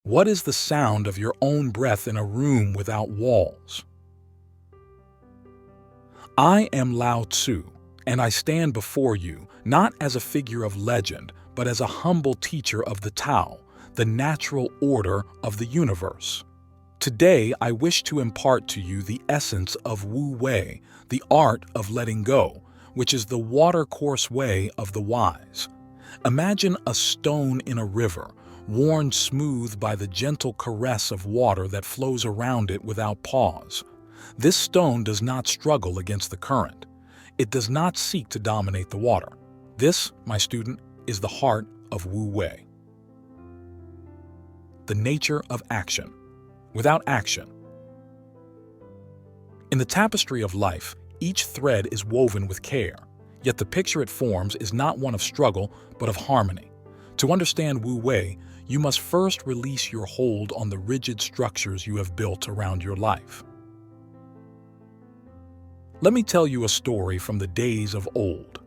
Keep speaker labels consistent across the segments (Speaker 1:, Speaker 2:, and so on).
Speaker 1: What is the sound of your own breath in a room without walls? I am Lao Tzu, and I stand before you not as a figure of legend, but as a humble teacher of the Tao, the natural order of the universe. Today, I wish to impart to you the essence of Wu Wei, the art of letting go, which is the watercourse way of the wise. Imagine a stone in a river, worn smooth by the gentle caress of water that flows around it without pause. This stone does not struggle against the current. It does not seek to dominate the water. This, my student, is the heart of Wu Wei. The nature of action. Without action. In the tapestry of life, each thread is woven with care, yet the picture it forms is not one of struggle, but of harmony. To understand Wu Wei, you must first release your hold on the rigid structures you have built around your life. Let me tell you a story from the days of old.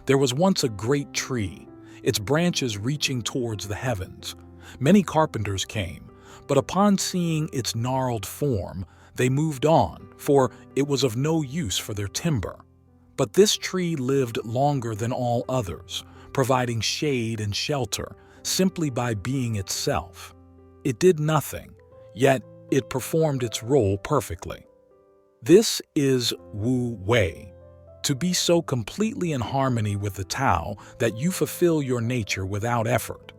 Speaker 1: There was once a great tree, its branches reaching towards the heavens. Many carpenters came, but upon seeing its gnarled form, they moved on, for it was of no use for their timber. But this tree lived longer than all others, providing shade and shelter simply by being itself. It did nothing, yet it performed its role perfectly. This is Wu Wei, to be so completely in harmony with the Tao that you fulfill your nature without effort.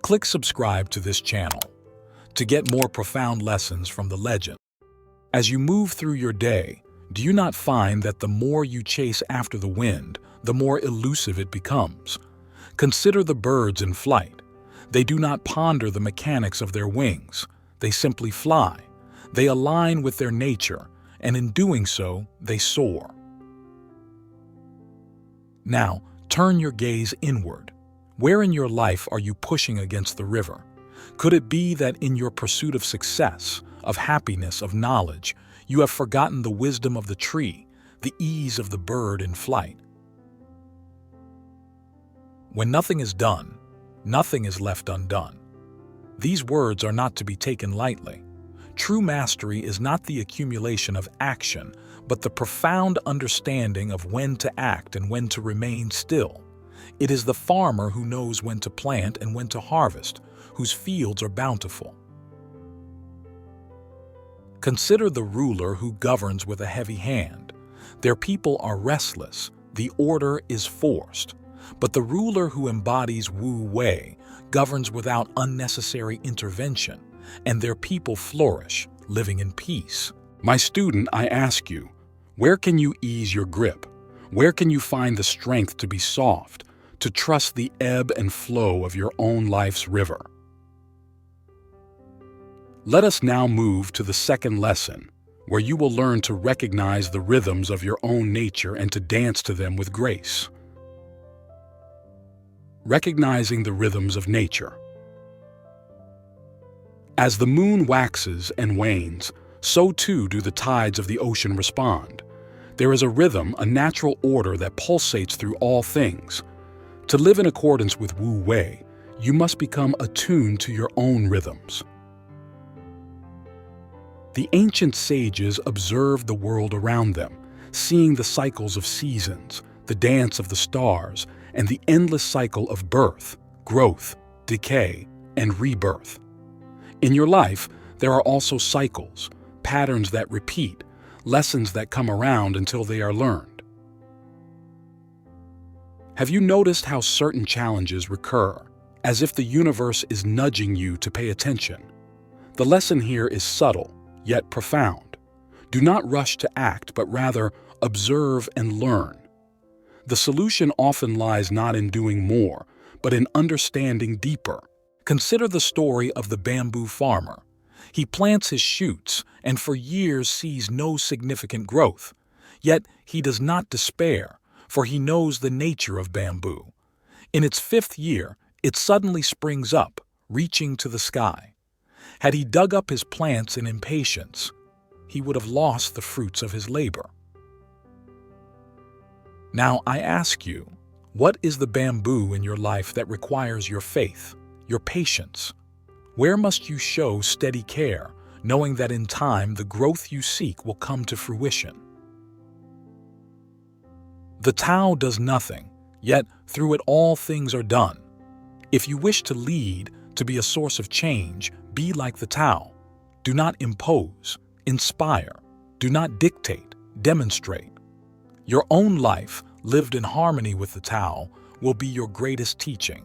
Speaker 1: Click subscribe to this channel to get more profound lessons from the legend. As you move through your day, do you not find that the more you chase after the wind, the more elusive it becomes? Consider the birds in flight. They do not ponder the mechanics of their wings. They simply fly. They align with their nature, and in doing so, they soar. Now, turn your gaze inward. Where in your life are you pushing against the river? Could it be that in your pursuit of success, of happiness, of knowledge, you have forgotten the wisdom of the tree, the ease of the bird in flight? When nothing is done, nothing is left undone. These words are not to be taken lightly. True mastery is not the accumulation of action, but the profound understanding of when to act and when to remain still. It is the farmer who knows when to plant and when to harvest, whose fields are bountiful. Consider the ruler who governs with a heavy hand. Their people are restless, the order is forced. But the ruler who embodies Wu Wei governs without unnecessary intervention, and their people flourish, living in peace. My student, I ask you, where can you ease your grip? Where can you find the strength to be soft, to trust the ebb and flow of your own life's river? Let us now move to the second lesson, where you will learn to recognize the rhythms of your own nature and to dance to them with grace. Recognizing the rhythms of nature. As the moon waxes and wanes, so too do the tides of the ocean respond. There is a rhythm, a natural order that pulsates through all things. To live in accordance with Wu Wei, you must become attuned to your own rhythms. The ancient sages observed the world around them, seeing the cycles of seasons, the dance of the stars, and the endless cycle of birth, growth, decay, and rebirth. In your life, there are also cycles, patterns that repeat, lessons that come around until they are learned. Have you noticed how certain challenges recur, as if the universe is nudging you to pay attention? The lesson here is subtle, yet profound. Do not rush to act, but rather observe and learn. The solution often lies not in doing more, but in understanding deeper. Consider the story of the bamboo farmer. He plants his shoots and for years sees no significant growth. Yet he does not despair, for he knows the nature of bamboo. In its 5th year, it suddenly springs up, reaching to the sky. Had he dug up his plants in impatience, he would have lost the fruits of his labor. Now I ask you, what is the bamboo in your life that requires your faith, your patience? Where must you show steady care, knowing that in time the growth you seek will come to fruition? The Tao does nothing, yet through it all things are done. If you wish to lead, to be a source of change, be like the Tao. Do not impose, inspire. Do not dictate, demonstrate. Your own life, lived in harmony with the Tao, will be your greatest teaching.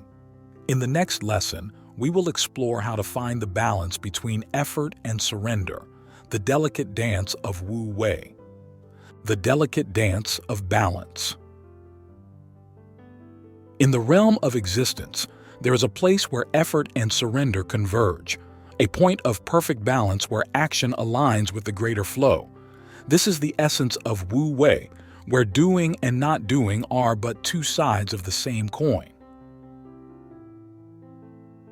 Speaker 1: In the next lesson, we will explore how to find the balance between effort and surrender, the delicate dance of Wu Wei. The delicate dance of balance. In the realm of existence, there is a place where effort and surrender converge, a point of perfect balance where action aligns with the greater flow. This is the essence of Wu Wei, where doing and not doing are but two sides of the same coin.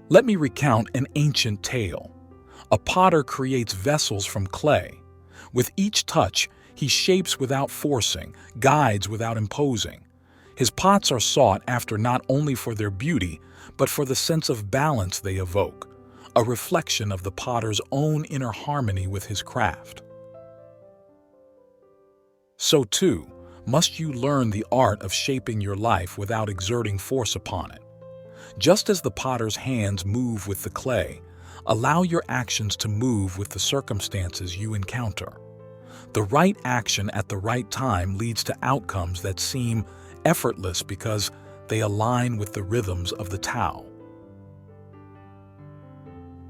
Speaker 1: Let me recount an ancient tale. A potter creates vessels from clay. With each touch, he shapes without forcing, guides without imposing. His pots are sought after not only for their beauty, but for the sense of balance they evoke, a reflection of the potter's own inner harmony with his craft. So too, must you learn the art of shaping your life without exerting force upon it. Just as the potter's hands move with the clay, allow your actions to move with the circumstances you encounter. The right action at the right time leads to outcomes that seem effortless because they align with the rhythms of the Tao.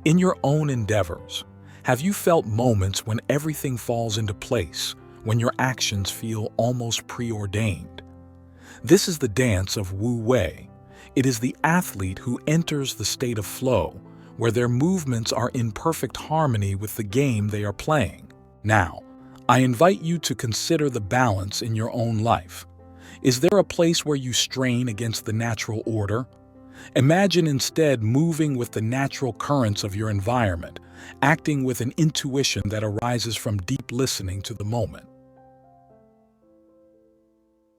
Speaker 1: In your own endeavors, have you felt moments when everything falls into place, when your actions feel almost preordained? This is the dance of Wu Wei. It is the athlete who enters the state of flow, where their movements are in perfect harmony with the game they are playing. Now, I invite you to consider the balance in your own life. Is there a place where you strain against the natural order? Imagine instead moving with the natural currents of your environment, acting with an intuition that arises from deep listening to the moment.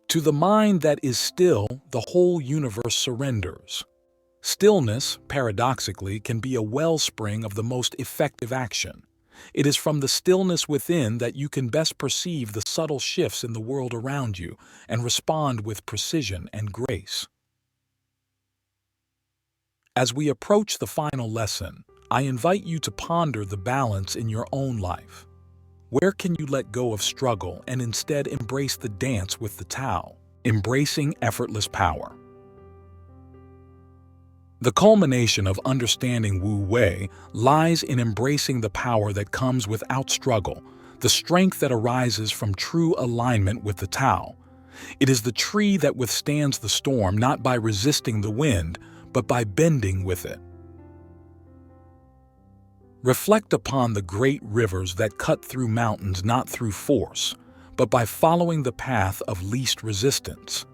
Speaker 1: To the mind that is still, the whole universe surrenders. Stillness, paradoxically, can be a wellspring of the most effective action. It is from the stillness within that you can best perceive the subtle shifts in the world around you and respond with precision and grace. As we approach the final lesson, I invite you to ponder the balance in your own life. Where can you let go of struggle and instead embrace the dance with the Tao, embracing effortless power? The culmination of understanding Wu Wei lies in embracing the power that comes without struggle, the strength that arises from true alignment with the Tao. It is the tree that withstands the storm not by resisting the wind, but by bending with it. Reflect upon the great rivers that cut through mountains not through force, but by following the path of least resistance.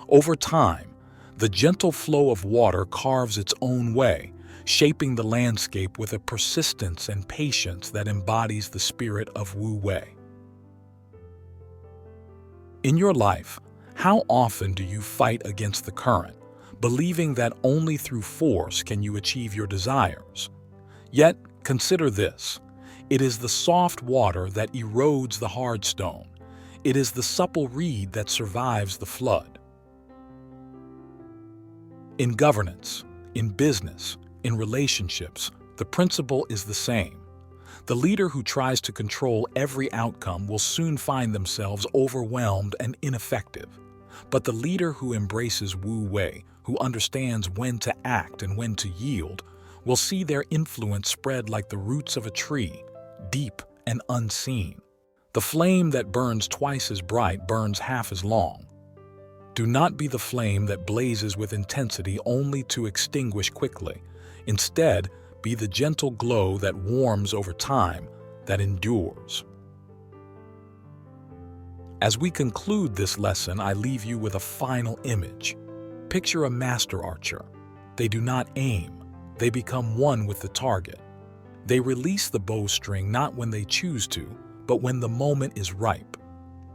Speaker 1: Over time, the gentle flow of water carves its own way, shaping the landscape with a persistence and patience that embodies the spirit of Wu Wei. In your life, how often do you fight against the current, believing that only through force can you achieve your desires? Yet, consider this. It is the soft water that erodes the hard stone. It is the supple reed that survives the flood. In governance, in business, in relationships, the principle is the same. The leader who tries to control every outcome will soon find themselves overwhelmed and ineffective. But the leader who embraces Wu Wei, who understands when to act and when to yield, will see their influence spread like the roots of a tree, deep and unseen. The flame that burns twice as bright burns half as long. Do not be the flame that blazes with intensity only to extinguish quickly. Instead, be the gentle glow that warms over time, that endures. As we conclude this lesson, I leave you with a final image. Picture a master archer. They do not aim. They become one with the target. They release the bowstring not when they choose to, but when the moment is ripe.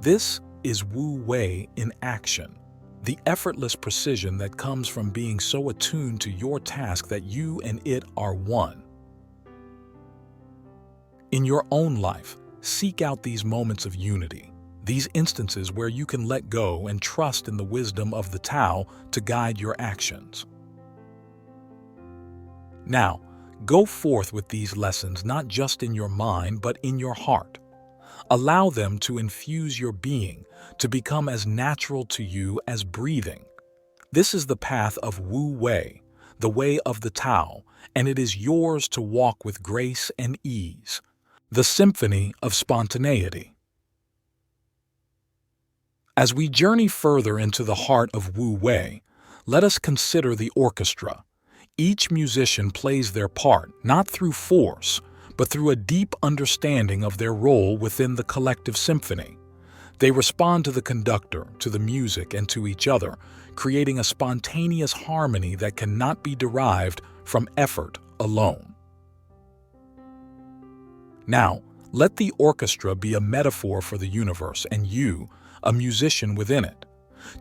Speaker 1: This is Wu Wei in action. the effortless precision that comes from being so attuned to your task that you and it are one. In your own life, seek out these moments of unity, these instances where you can let go and trust in the wisdom of the Tao to guide your actions. Now, go forth with these lessons not just in your mind but in your heart. Allow them to infuse your being, to become as natural to you as breathing. This is the path of Wu Wei, the way of the Tao, and it is yours to walk with grace and ease. The Symphony of Spontaneity. As we journey further into the heart of Wu Wei, let us consider the orchestra. Each musician plays their part not through force, but through a deep understanding of their role within the collective symphony. They respond to the conductor, to the music, and to each other, creating a spontaneous harmony that cannot be derived from effort alone. Now, let the orchestra be a metaphor for the universe and you, a musician within it.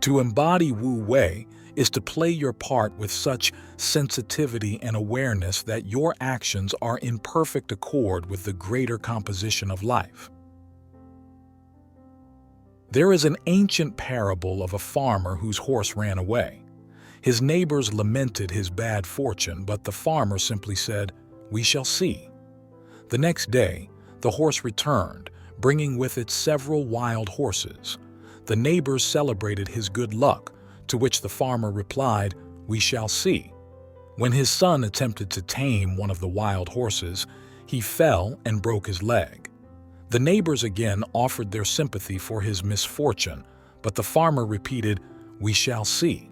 Speaker 1: To embody Wu Wei is to play your part with such sensitivity and awareness that your actions are in perfect accord with the greater composition of life. There is an ancient parable of a farmer whose horse ran away. His neighbors lamented his bad fortune, but the farmer simply said, "We shall see." The next day, the horse returned, bringing with it several wild horses. The neighbors celebrated his good luck, to which the farmer replied, "We shall see." When his son attempted to tame one of the wild horses, he fell and broke his leg. The neighbors again offered their sympathy for his misfortune, but the farmer repeated, "We shall see."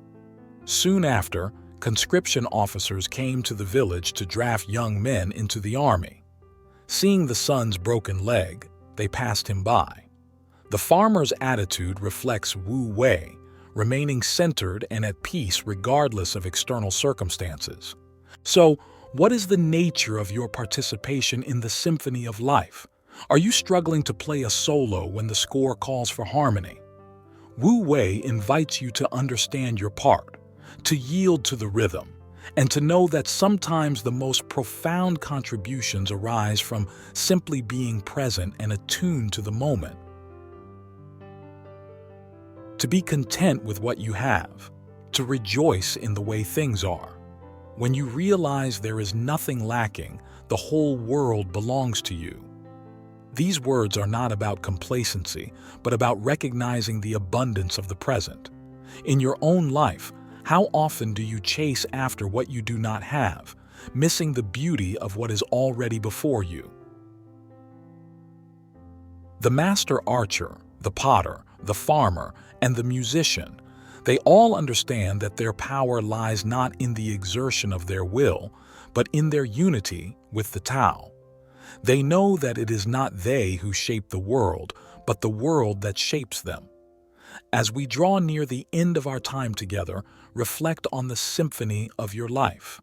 Speaker 1: Soon after, conscription officers came to the village to draft young men into the army. Seeing the son's broken leg, they passed him by. The farmer's attitude reflects Wu Wei, remaining centered and at peace regardless of external circumstances. So, what is the nature of your participation in the symphony of life? Are you struggling to play a solo when the score calls for harmony? Wu Wei invites you to understand your part, to yield to the rhythm, and to know that sometimes the most profound contributions arise from simply being present and attuned to the moment. To be content with what you have, to rejoice in the way things are. When you realize there is nothing lacking, the whole world belongs to you. These words are not about complacency, but about recognizing the abundance of the present. In your own life, how often do you chase after what you do not have, missing the beauty of what is already before you? The master archer, the potter, the farmer, and the musician, they all understand that their power lies not in the exertion of their will, but in their unity with the Tao. They know that it is not they who shape the world, but the world that shapes them. As we draw near the end of our time together, reflect on the symphony of your life.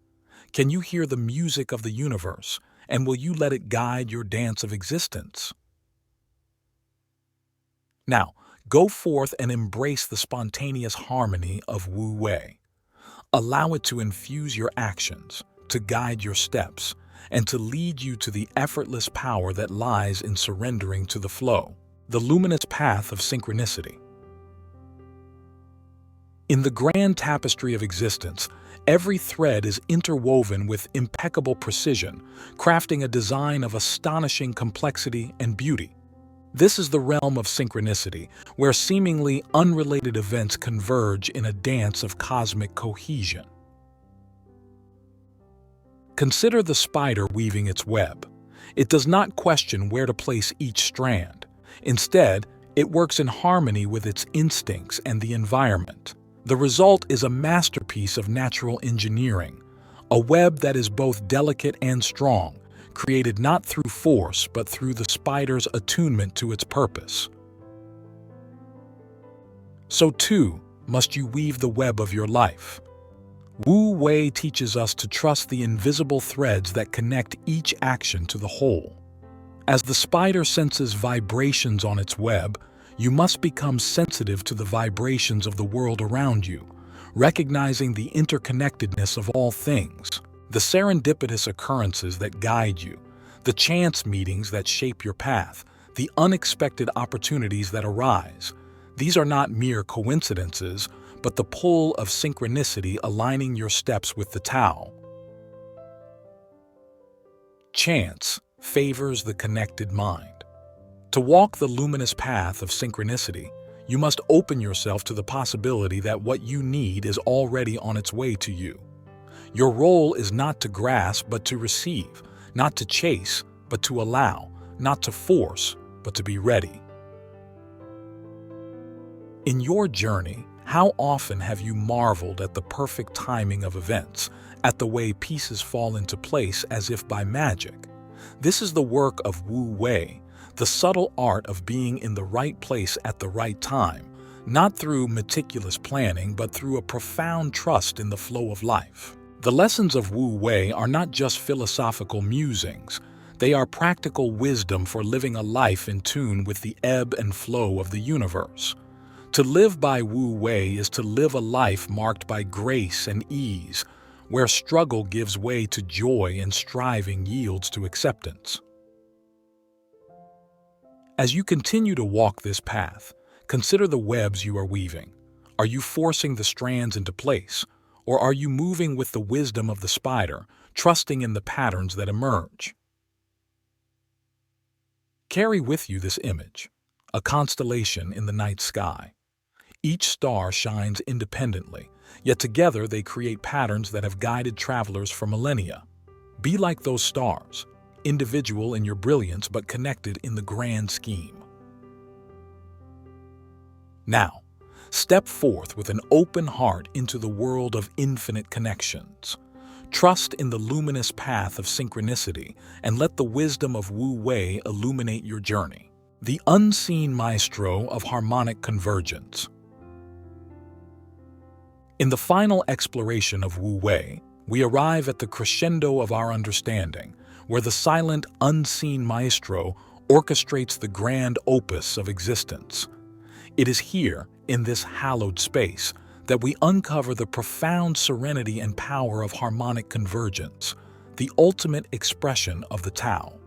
Speaker 1: Can you hear the music of the universe, and will you let it guide your dance of existence? Now, go forth and embrace the spontaneous harmony of Wu Wei. Allow it to infuse your actions, to guide your steps, and to lead you to the effortless power that lies in surrendering to the flow, the luminous path of synchronicity. In the grand tapestry of existence, every thread is interwoven with impeccable precision, crafting a design of astonishing complexity and beauty. This is the realm of synchronicity, where seemingly unrelated events converge in a dance of cosmic cohesion. Consider the spider weaving its web. It does not question where to place each strand. Instead, it works in harmony with its instincts and the environment. The result is a masterpiece of natural engineering, a web that is both delicate and strong, created not through force but through the spider's attunement to its purpose. So too must you weave the web of your life. Wu Wei teaches us to trust the invisible threads that connect each action to the whole. As the spider senses vibrations on its web, You must become sensitive to the vibrations of the world around you, recognizing the interconnectedness of all things, the serendipitous occurrences that guide you, the chance meetings that shape your path, the unexpected opportunities that arise. These are not mere coincidences, but the pull of synchronicity aligning your steps with the Tao. Chance favors the connected mind. To walk the luminous path of synchronicity, you must open yourself to the possibility that what you need is already on its way to you. Your role is not to grasp, but to receive, not to chase, but to allow, not to force, but to be ready. In your journey, how often have you marveled at the perfect timing of events, at the way pieces fall into place as if by magic? This is the work of Wu Wei, the subtle art of being in the right place at the right time, not through meticulous planning, but through a profound trust in the flow of life. The lessons of Wu Wei are not just philosophical musings. They are practical wisdom for living a life in tune with the ebb and flow of the universe. To live by Wu Wei is to live a life marked by grace and ease, where struggle gives way to joy and striving yields to acceptance. As you continue to walk this path, consider the webs you are weaving. Are you forcing the strands into place, or are you moving with the wisdom of the spider, trusting in the patterns that emerge? Carry with you this image, a constellation in the night sky. Each star shines independently, yet together they create patterns that have guided travelers for millennia. Be like those stars, individual in your brilliance but connected in the grand scheme. Now, step forth with an open heart into the world of infinite connections. Trust in the luminous path of synchronicity and let the wisdom of Wu Wei illuminate your journey. The unseen Maestro of harmonic convergence. In the final exploration of Wu Wei, we arrive at the crescendo of our understanding, where the silent, unseen Maestro orchestrates the grand opus of existence. It is here, in this hallowed space, that we uncover the profound serenity and power of harmonic convergence, the ultimate expression of the Tao.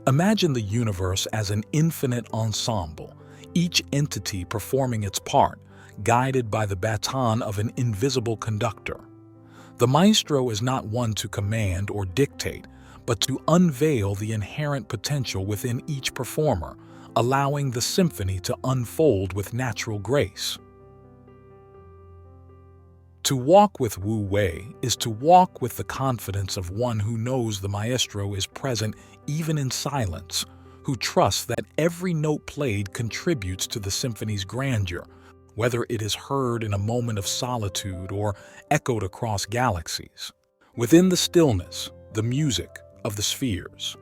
Speaker 1: Imagine the universe as an infinite ensemble, each entity performing its part, guided by the baton of an invisible conductor. The maestro is not one to command or dictate, but to unveil the inherent potential within each performer, allowing the symphony to unfold with natural grace. To walk with Wu Wei is to walk with the confidence of one who knows the maestro is present even in silence, who trusts that every note played contributes to the symphony's grandeur, whether it is heard in a moment of solitude or echoed across galaxies. Within the stillness, the music of the spheres.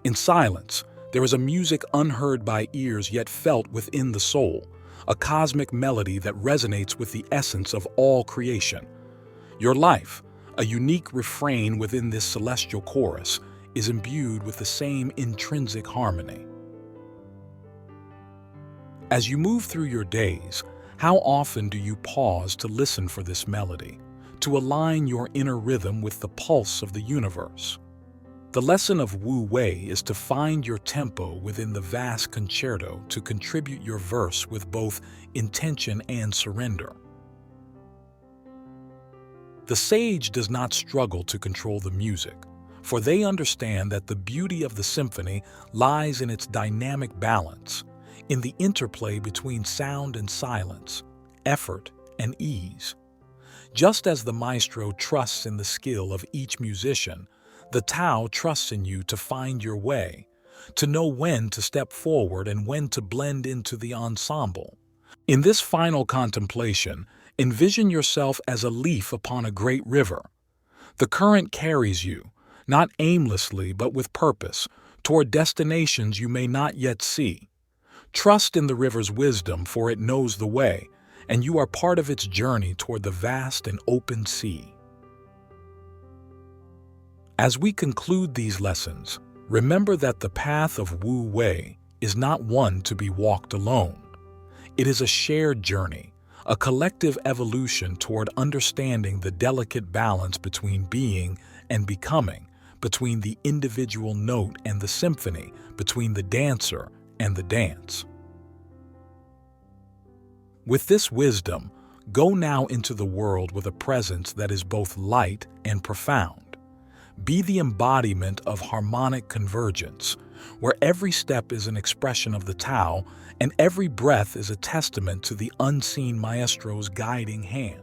Speaker 1: In silence, there is a music unheard by ears yet felt within the soul, a cosmic melody that resonates with the essence of all creation. Your life, a unique refrain within this celestial chorus, is imbued with the same intrinsic harmony. As you move through your days, how often do you pause to listen for this melody, to align your inner rhythm with the pulse of the universe? The lesson of Wu Wei is to find your tempo within the vast concerto to contribute your verse with both intention and surrender. The sage does not struggle to control the music, for they understand that the beauty of the symphony lies in its dynamic balance, in the interplay between sound and silence, effort and ease. Just as the maestro trusts in the skill of each musician, the Tao trusts in you to find your way, to know when to step forward and when to blend into the ensemble. In this final contemplation, envision yourself as a leaf upon a great river. The current carries you, not aimlessly but with purpose, toward destinations you may not yet see. Trust in the river's wisdom, for it knows the way, and you are part of its journey toward the vast and open sea. As we conclude these lessons, remember that the path of Wu Wei is not one to be walked alone. It is a shared journey, a collective evolution toward understanding the delicate balance between being and becoming, between the individual note and the symphony, between the dancer and the dance. With this wisdom, go now into the world with a presence that is both light and profound. Be the embodiment of harmonic convergence, where every step is an expression of the Tao and every breath is a testament to the unseen Maestro's guiding hand.